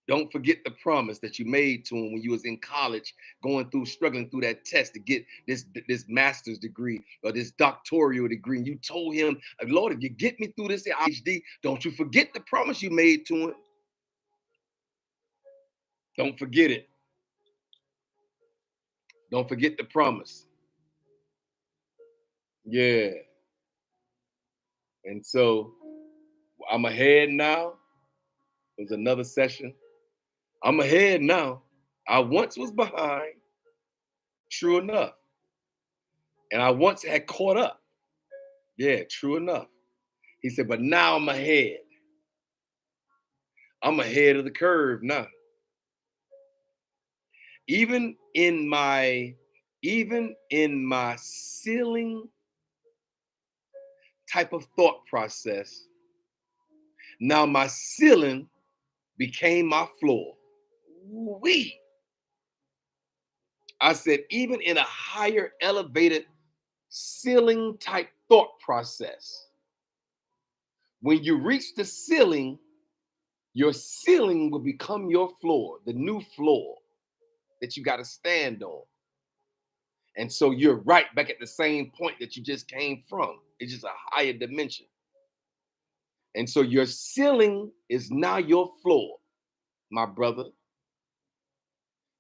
Don't forget the promise that you made to him when you was in college, struggling through that test to get this master's degree or this doctoral degree. And you told him, Lord, if you get me through this PhD, don't you forget the promise you made to him. Don't forget it. Don't forget the promise. Yeah. And so I'm ahead now. There's another session. I'm ahead now. I once was behind, true enough. And I once had caught up. Yeah, true enough. He said, but now I'm ahead. I'm ahead of the curve now. Even in my ceiling type of thought process, now my ceiling became my floor. Wee. I said, even in a higher elevated ceiling type thought process, when you reach the ceiling, your ceiling will become your floor, the new floor that you got to stand on. And so you're right back at the same point that you just came from. It's just a higher dimension. And so your ceiling is now your floor, my brother.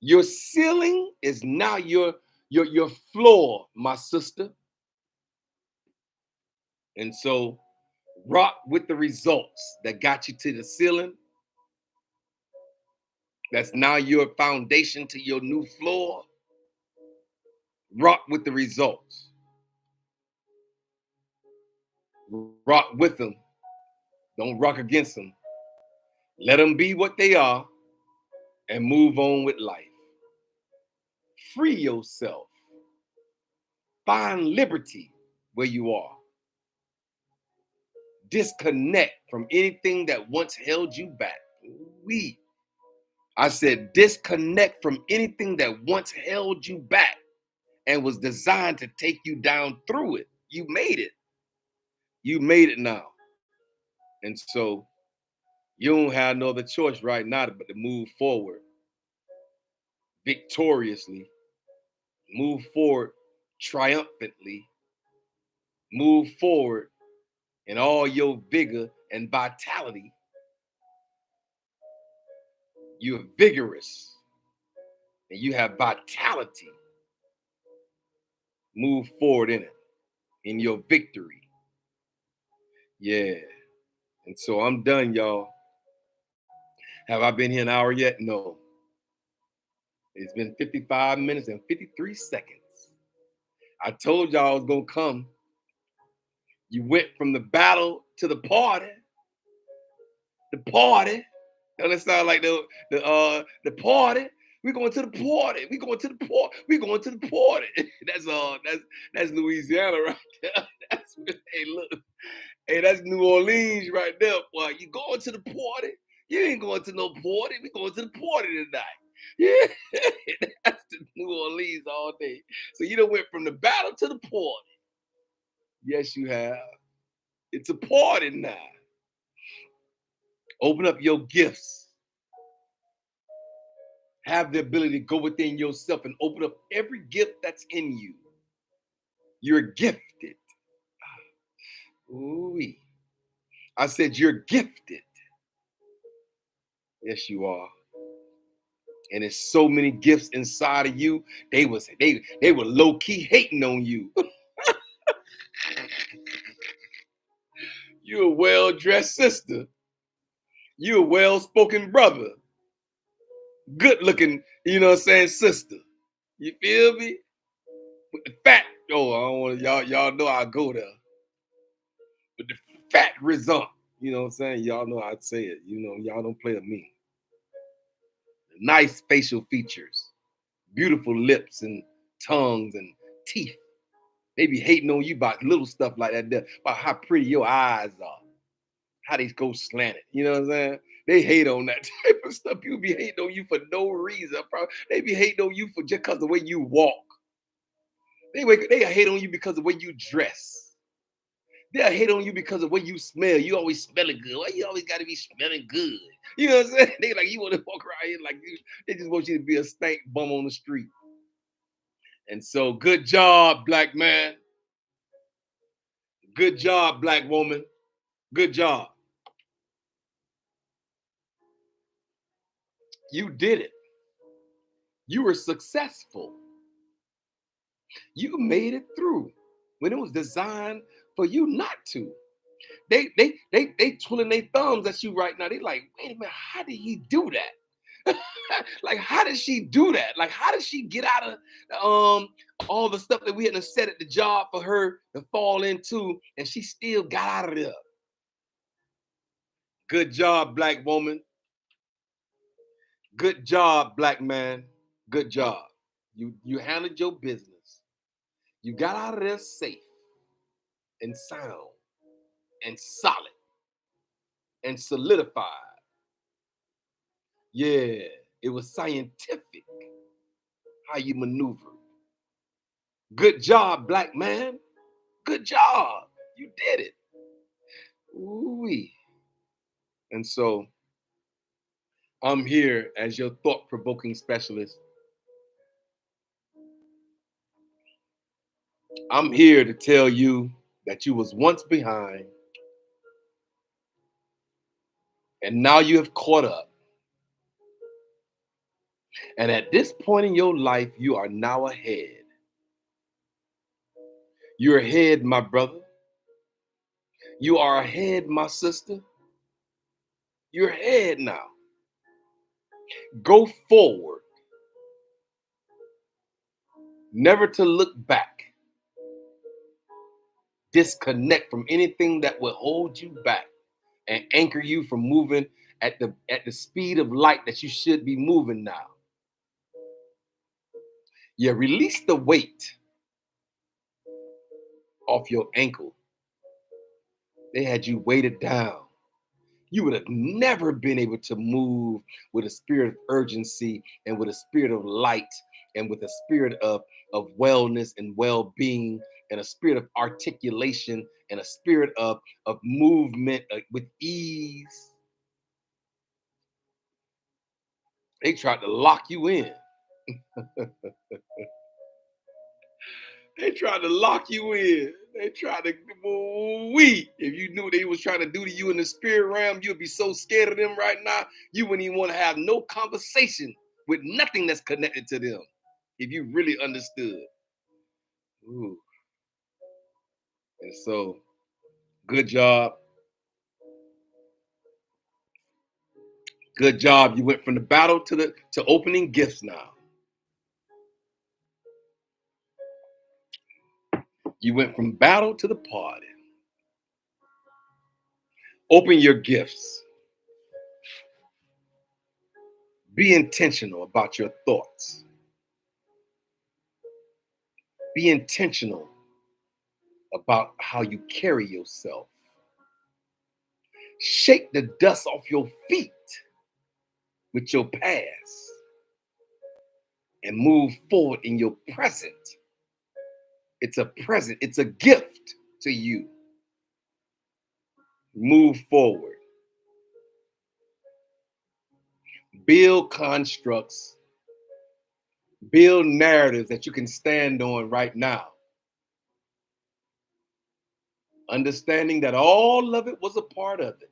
Your ceiling is now your floor, my sister. And so rock with the results that got you to the ceiling. That's now your foundation to your new floor. Rock with the results. Rock with them. Don't rock against them. Let them be what they are and move on with life. Free yourself. Find liberty where you are. Disconnect from anything that once held you back. I said disconnect from anything that once held you back and was designed to take you down through it. You made it. You made it now. And so you don't have no other choice right now but to move forward victoriously, move forward triumphantly, move forward in all your vigor and vitality. You're vigorous and you have vitality. Move forward in it, in your victory. Yeah. And so I'm done, y'all. Have I been here an hour yet? No. It's been 55 minutes and 53 seconds. I told y'all I was going to come. You went from the battle to the party. The party. Don't it sound like the party? We going to the party. We going to the party. We going to the party. That's Louisiana right there. That's hey, look. Hey, that's New Orleans right there. Boy, you going to the party? You ain't going to no party. We going to the party tonight. Yeah, that's the New Orleans all day. So you done went from the battle to the party. Yes, you have. It's a party now. Open up your gifts. Have the ability to go within yourself and open up every gift that's in you. You're gifted. Ooh. I said you're gifted. Yes, you are. And there's so many gifts inside of you. They were low-key hating on you. You're a well-dressed sister. You're a well-spoken brother. Good-looking, you know what I'm saying, sister. You feel me? With the fat, I don't want y'all know I go there. With the fat result, you know what I'm saying? Y'all know I'd say it. You know, y'all don't play with me. Nice facial features, beautiful lips and tongues and teeth. They be hating on you about little stuff like that, about how pretty your eyes are, how they go slanted. You know what I'm saying? They hate on that type of stuff. People be hating on you for no reason. They be hating on you for just because of the way you walk. They hate on you because of the way you dress. They'll hate on you because of the way you smell. You always smelling good. Why you always got to be smelling good? You know what I'm saying? They like you want to walk around here like you. They just want you to be a stank bum on the street. And so, good job, black man. Good job, black woman. Good job. You did it. You were successful. You made it through when it was designed for you not to. They twirling their thumbs at you right now. They like, wait a minute, how did he do that? Like, how did she do that? Like, how did she get out of all the stuff that we had to set at the job for her to fall into, and she still got out of there? Good job, black woman. Good job, black man. Good job. You handled your business. You got out of there safe and sound and solid and solidified. Yeah, it was scientific how you maneuvered. Good job, black man. Good job. You did it. Ooh-wee. And so I'm here as your thought-provoking specialist. I'm here to tell you that you was once behind and now you have caught up. And at this point in your life, you are now ahead. You're ahead, my brother. You are ahead, my sister. You're ahead now. Go forward. Never to look back. Disconnect from anything that will hold you back and anchor you from moving at the speed of light that you should be moving now. Yeah, release the weight off your ankle. They had you weighted down. You would have never been able to move with a spirit of urgency and with a spirit of light and with a spirit of wellness and well-being and a spirit of articulation and a spirit of movement with ease. They tried to lock you in. They tried to lock you in. They tried to, if you knew what they was trying to do to you in the spirit realm, you'd be so scared of them right now, you wouldn't even want to have no conversation with nothing that's connected to them. If you really understood. Ooh. And so, good job. Good job. You went from the battle to opening gifts now. You went from battle to the party. Open your gifts. Be intentional about your thoughts. Be intentional about how you carry yourself. Shake the dust off your feet with your past and move forward in your present. It's a present, it's a gift to you. Move forward. Build constructs, build narratives that you can stand on right now. Understanding that all of it was a part of it.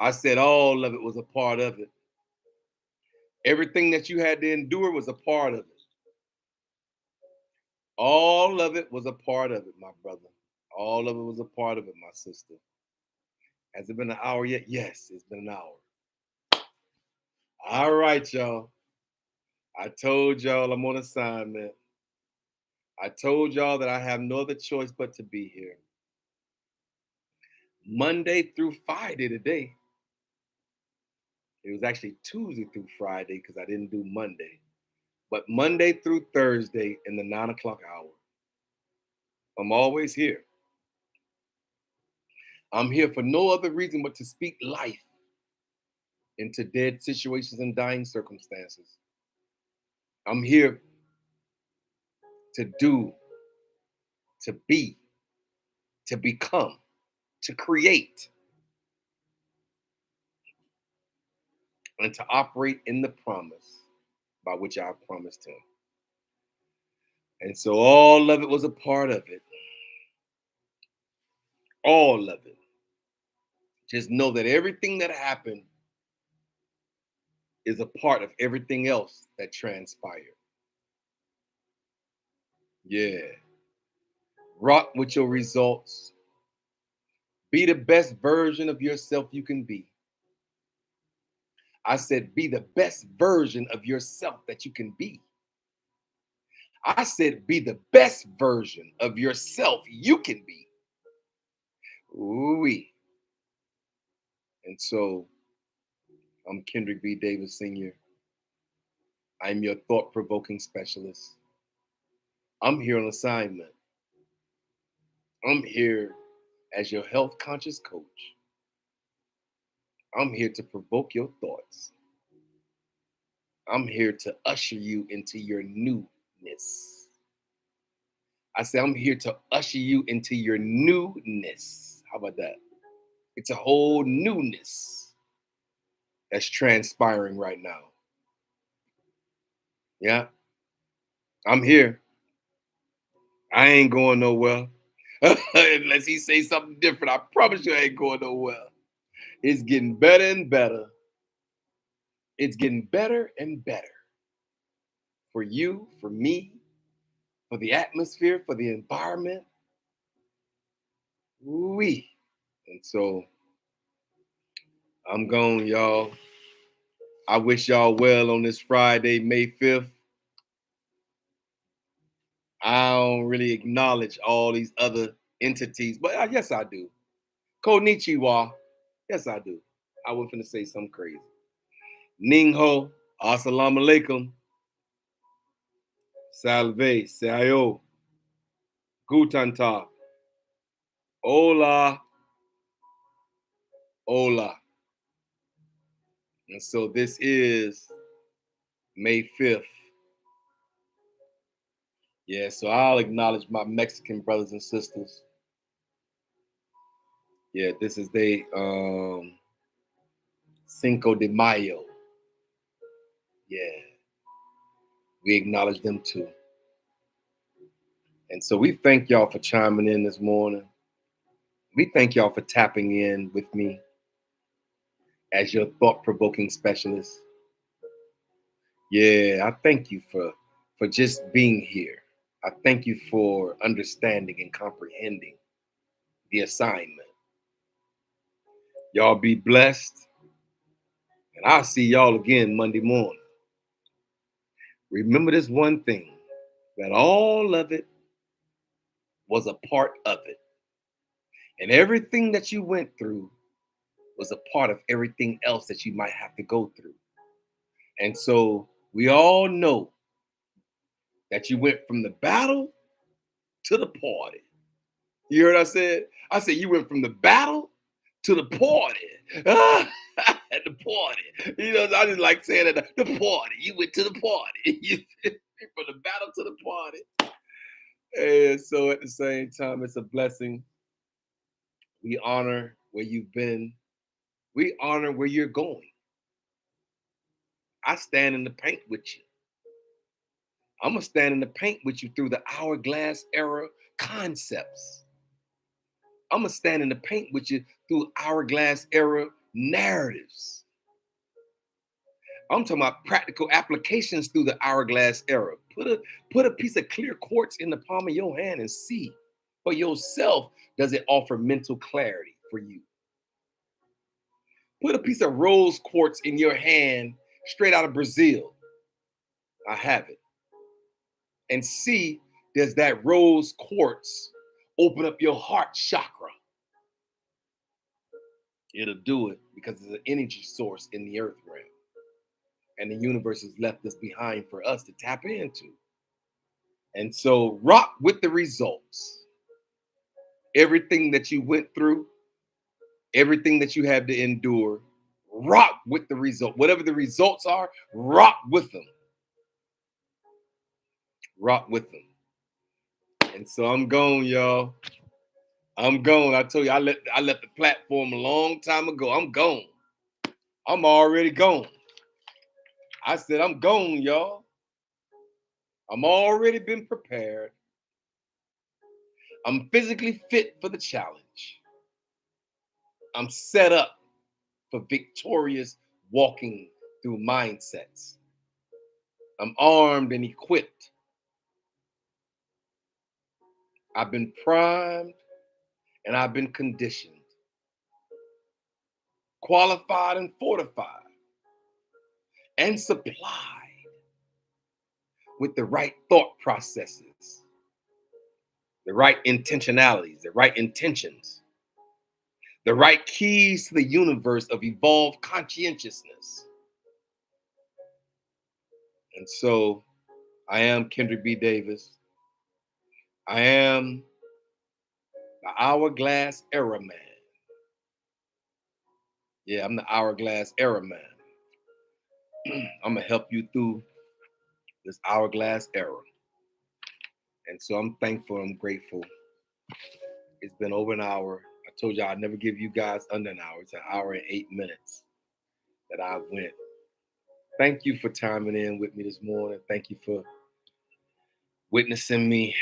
I said all of it was a part of it. Everything that you had to endure was a part of it. All of it was a part of it, my brother. All of it was a part of it, my sister. Has it been an hour yet? Yes, it's been an hour. All right, y'all. I told y'all I'm on assignment. I told y'all that I have no other choice but to be here. Monday through Friday today. It was actually Tuesday through Friday because I didn't do Monday. But Monday through Thursday in the 9 o'clock hour. I'm always here. I'm here for no other reason but to speak life into dead situations and dying circumstances. I'm here to do, to be, to become, to create, and to operate in the promise by which I promised him. And so all of it was a part of it. All of it. Just know that everything that happened is a part of everything else that transpired. Yeah. Rock with your results. Be the best version of yourself you can be. I said, be the best version of yourself that you can be. I said, be the best version of yourself you can be. Ooh-wee. And so, I'm Kendrick B. Davis Sr. I'm your thought-provoking specialist. I'm here on assignment. I'm here as your health-conscious coach. I'm here to provoke your thoughts. I'm here to usher you into your newness. I say I'm here to usher you into your newness. How about that? It's a whole newness that's transpiring right now. Yeah, I'm here. I ain't going nowhere. Unless he say something different, I promise you I ain't going nowhere. It's getting better and better. It's getting better and better. For you, for me, for the atmosphere, for the environment. Wee. And so I'm gone, y'all. I wish y'all well on this Friday, May 5th. I don't really acknowledge all these other entities, but yes, I do. Konnichiwa. Yes, I do. I was finna say something crazy. Ningho. Assalamu alaikum. Salve. Sayo. Guten Tag. Hola. Hola. And so this is May 5th. Yeah, so I'll acknowledge my Mexican brothers and sisters. Yeah, this is the Cinco de Mayo. Yeah, we acknowledge them too. And so we thank y'all for chiming in this morning. We thank y'all for tapping in with me as your thought-provoking specialist. Yeah, I thank you for just being here. I thank you for understanding and comprehending the assignment. Y'all be blessed, and I'll see y'all again Monday morning. Remember this one thing, that all of it was a part of it. And everything that you went through was a part of everything else that you might have to go through. And so we all know that you went from the battle to the party. You heard what I said? I said you went from the battle to the party. At the party. You know, I just like saying that the party. You went to the party. You from the battle to the party. And so at the same time, it's a blessing. We honor where you've been. We honor where you're going. I stand in the paint with you. I'm going to stand in the paint with you through the Hourglass Era concepts. I'm going to stand in the paint with you through Hourglass Era narratives. I'm talking about practical applications through the Hourglass Era. Put a piece of clear quartz in the palm of your hand and see for yourself, does it offer mental clarity for you? Put a piece of rose quartz in your hand straight out of Brazil. I have it. And see, does that rose quartz open up your heart chakra? It'll do it because it's an energy source in the earth realm. And the universe has left this behind for us to tap into. And so rock with the results. Everything that you went through, everything that you had to endure, rock with the result. Whatever the results are, rock with them. Rock with them. And so I'm gone, y'all. I'm gone. I told you I left the platform a long time ago. I'm gone. I'm already gone. I said I'm gone, y'all. I'm already been prepared. I'm physically fit for the challenge. I'm set up for victorious walking through mindsets. I'm armed and equipped. I've been primed and I've been conditioned, qualified and fortified, and supplied with the right thought processes, the right intentionalities, the right intentions, the right keys to the universe of evolved conscientiousness. And so I am Kendrick B. Davis. I am the Hourglass Era man. Yeah, I'm the Hourglass Era man. I'm going to help you through this Hourglass Era. And so I'm thankful, I'm grateful. It's been over an hour. I told you I'd never give you guys under an hour. It's an hour and 8 minutes that I went. Thank you for chiming in with me this morning. Thank you for witnessing me,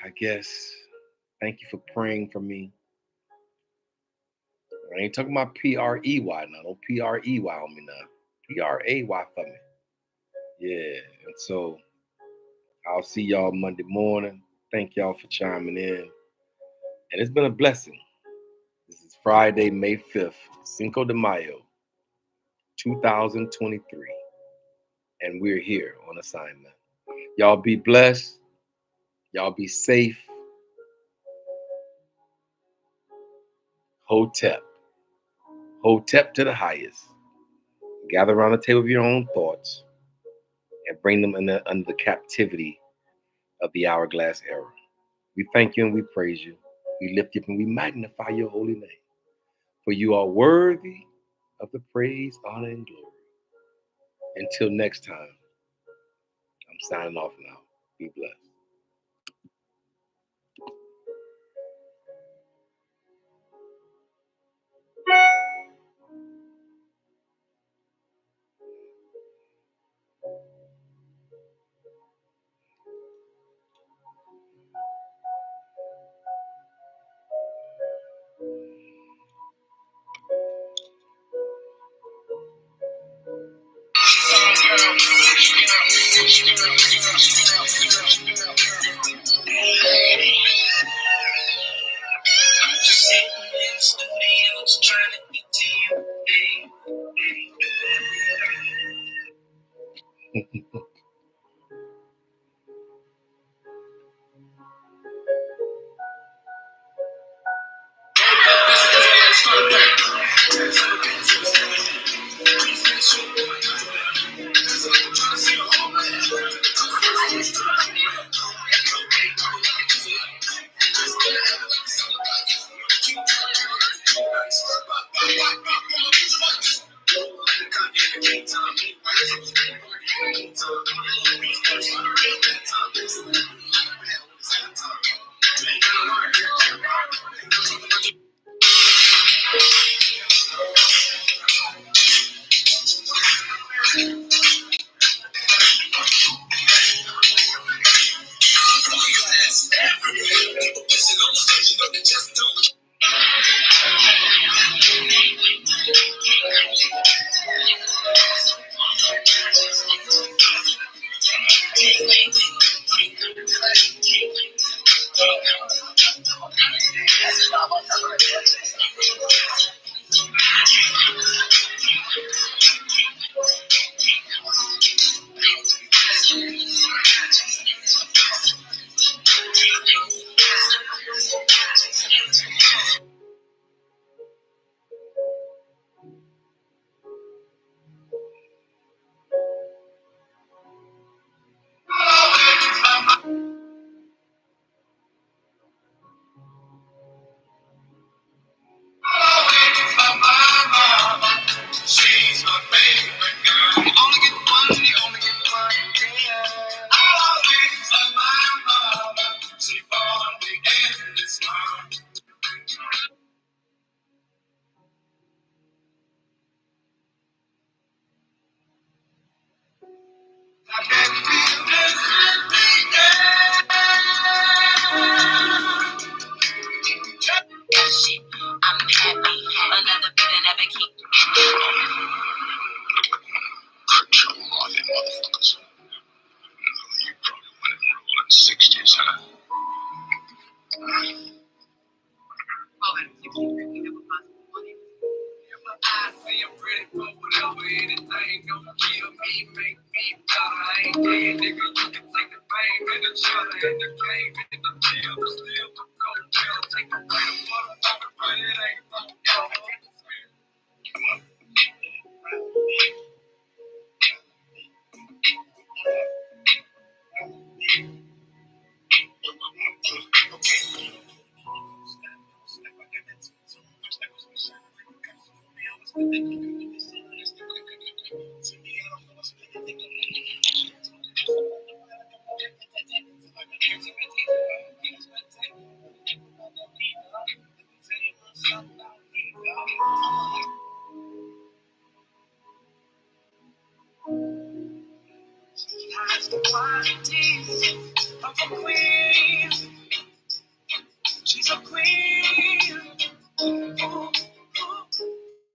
I guess. Thank you for praying for me. I ain't talking about P-R-E-Y now. Don't P-R-E-Y on me now. P-R-A-Y for me. Yeah. And so I'll see y'all Monday morning. Thank y'all for chiming in. And it's been a blessing. This is Friday, May 5th, Cinco de Mayo, 2023. And we're here on assignment. Y'all be blessed. Y'all be safe. Hotep. Hotep to the highest. Gather around the table of your own thoughts and bring them under the captivity of the Hourglass Era. We thank you and we praise you. We lift you and we magnify your holy name. For you are worthy of the praise, honor, and glory. Until next time, I'm signing off now. Be blessed.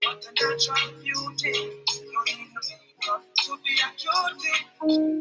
What a natural beauty. No need no makeup to be a cutie.